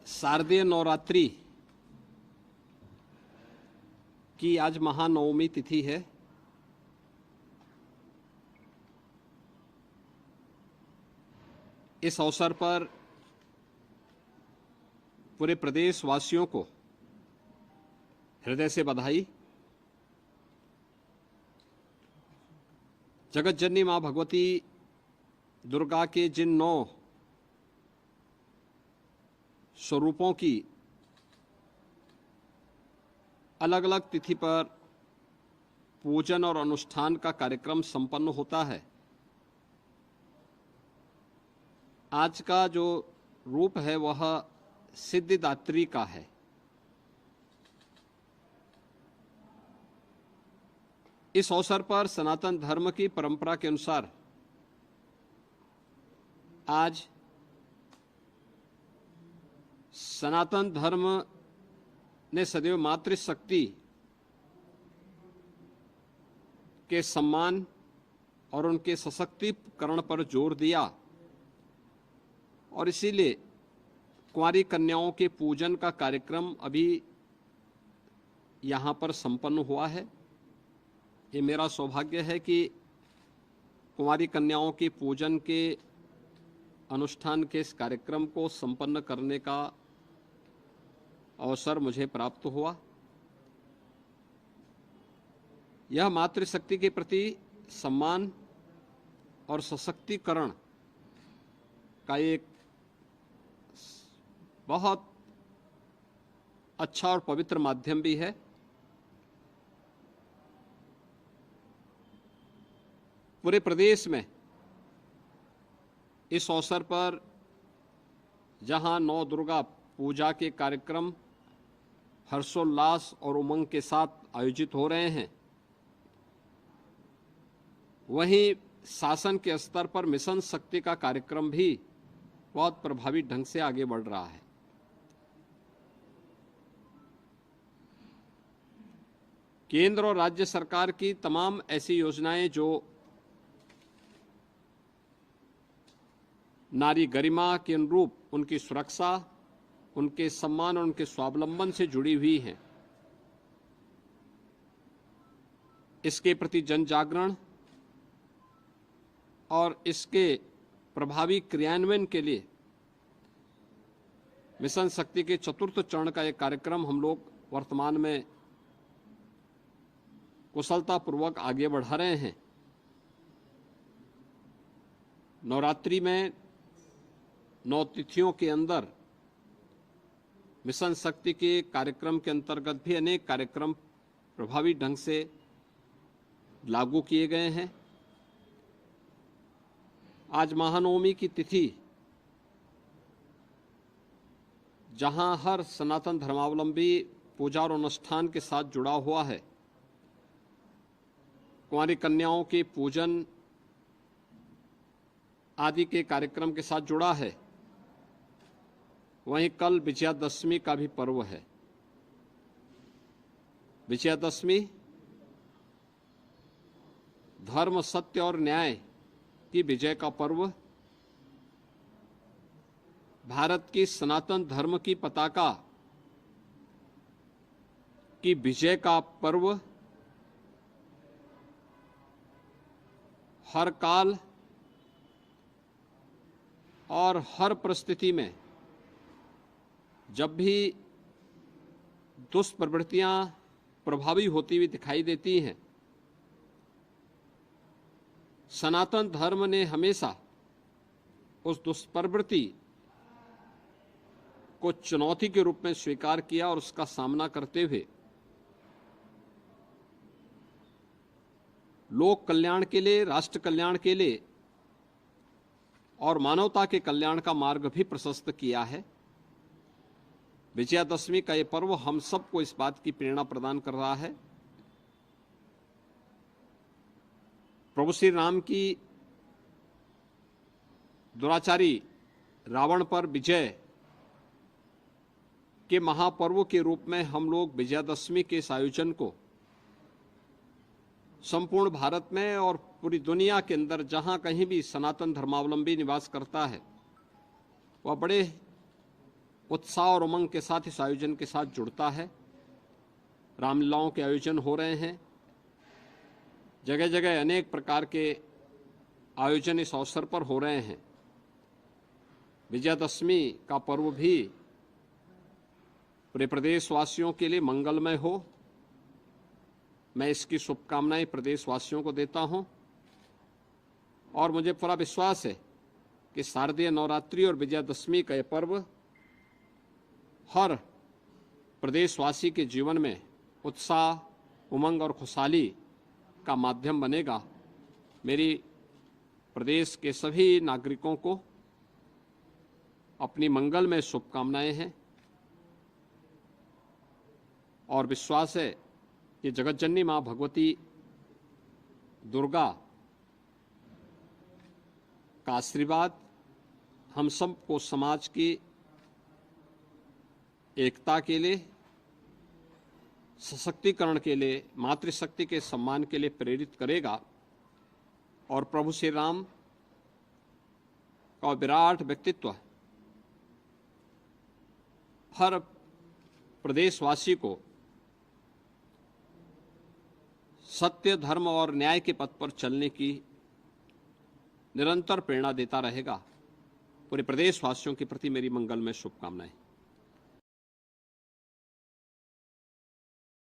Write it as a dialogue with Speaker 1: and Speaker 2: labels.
Speaker 1: शारदीय नवरात्रि की आज महानवमी तिथि है। इस अवसर पर पूरे प्रदेश वासियों को हृदय से बधाई। जगत जननी मां भगवती दुर्गा के जिन 9 स्वरूपों की अलग अलग तिथि पर पूजन और अनुष्ठान का कार्यक्रम संपन्न होता है, आज का जो रूप है वह सिद्धिदात्री का है। इस अवसर पर सनातन धर्म की परंपरा के अनुसार आज सनातन धर्म ने सदैव मातृशक्ति के सम्मान और उनके सशक्तिकरण पर जोर दिया और इसीलिए कुंवारी कन्याओं के पूजन का कार्यक्रम अभी यहाँ पर संपन्न हुआ है। ये मेरा सौभाग्य है कि कुंवारी कन्याओं के पूजन के अनुष्ठान के इस कार्यक्रम को संपन्न करने का अवसर मुझे प्राप्त हुआ। यह मातृशक्ति के प्रति सम्मान और सशक्तिकरण का एक बहुत अच्छा और पवित्र माध्यम भी है। पूरे प्रदेश में इस अवसर पर जहां 9 दुर्गा पूजा के कार्यक्रम हर्षोल्लास और उमंग के साथ आयोजित हो रहे हैं, वहीं शासन के स्तर पर मिशन शक्ति का कार्यक्रम भी बहुत प्रभावी ढंग से आगे बढ़ रहा है। केंद्र और राज्य सरकार की तमाम ऐसी योजनाएं जो नारी गरिमा के अनुरूप उनकी सुरक्षा, उनके सम्मान और उनके स्वावलंबन से जुड़ी हुई हैं, इसके प्रति जन जागरण और इसके प्रभावी क्रियान्वयन के लिए मिशन शक्ति के 4th चरण का एक कार्यक्रम हम लोग वर्तमान में कुशलतापूर्वक आगे बढ़ा रहे हैं। नवरात्रि में 9 तिथियों के अंदर मिशन शक्ति के कार्यक्रम के अंतर्गत भी अनेक कार्यक्रम प्रभावी ढंग से लागू किए गए हैं। आज महानवमी की तिथि, जहां हर सनातन धर्मावलंबी पूजा और अनुष्ठान के साथ जुड़ा हुआ है, कुंवारी कन्याओं के पूजन आदि के कार्यक्रम के साथ जुड़ा है, वहीं कल विजयादशमी का भी पर्व है। विजयादशमी धर्म, सत्य और न्याय की विजय का पर्व, भारत की सनातन धर्म की पताका की विजय का पर्व, हर काल और हर परिस्थिति में जब भी दुष्प्रवृत्तियां प्रभावी होती हुई दिखाई देती हैं, सनातन धर्म ने हमेशा उस दुष्प्रवृत्ति को चुनौती के रूप में स्वीकार किया और उसका सामना करते हुए लोक कल्याण के लिए, राष्ट्र कल्याण के लिए और मानवता के कल्याण का मार्ग भी प्रशस्त किया है। विजयादशमी का ये पर्व हम सबको इस बात की प्रेरणा प्रदान कर रहा है। प्रभु श्री राम की दुराचारी रावण पर विजय के महापर्व के रूप में हम लोग विजयादशमी के इस आयोजन को संपूर्ण भारत में और पूरी दुनिया के अंदर जहां कहीं भी सनातन धर्मावलंबी निवास करता है, वह बड़े उत्साह और उमंग के साथ इस आयोजन के साथ जुड़ता है। रामलीलाओं के आयोजन हो रहे हैं, जगह जगह अनेक प्रकार के आयोजन इस अवसर पर हो रहे हैं। विजयादशमी का पर्व भी पूरे प्रदेशवासियों के लिए मंगलमय हो, मैं इसकी शुभकामनाएं प्रदेशवासियों को देता हूं। और मुझे पूरा विश्वास है कि शारदीय नवरात्रि और विजयादशमी का यह पर्व हर प्रदेशवासी के जीवन में उत्साह, उमंग और खुशहाली का माध्यम बनेगा। मेरी प्रदेश के सभी नागरिकों को अपनी मंगलमय शुभकामनाएं हैं और विश्वास है कि जगतजननी मां भगवती दुर्गा का आशीर्वाद हम सबको समाज की एकता के लिए, सशक्तिकरण के लिए, मातृशक्ति के सम्मान के लिए प्रेरित करेगा और प्रभु श्री राम का विराट व्यक्तित्व हर प्रदेशवासी को सत्य, धर्म और न्याय के पथ पर चलने की निरंतर प्रेरणा देता रहेगा। पूरे प्रदेशवासियों के प्रति मेरी मंगलमय शुभकामनाएं।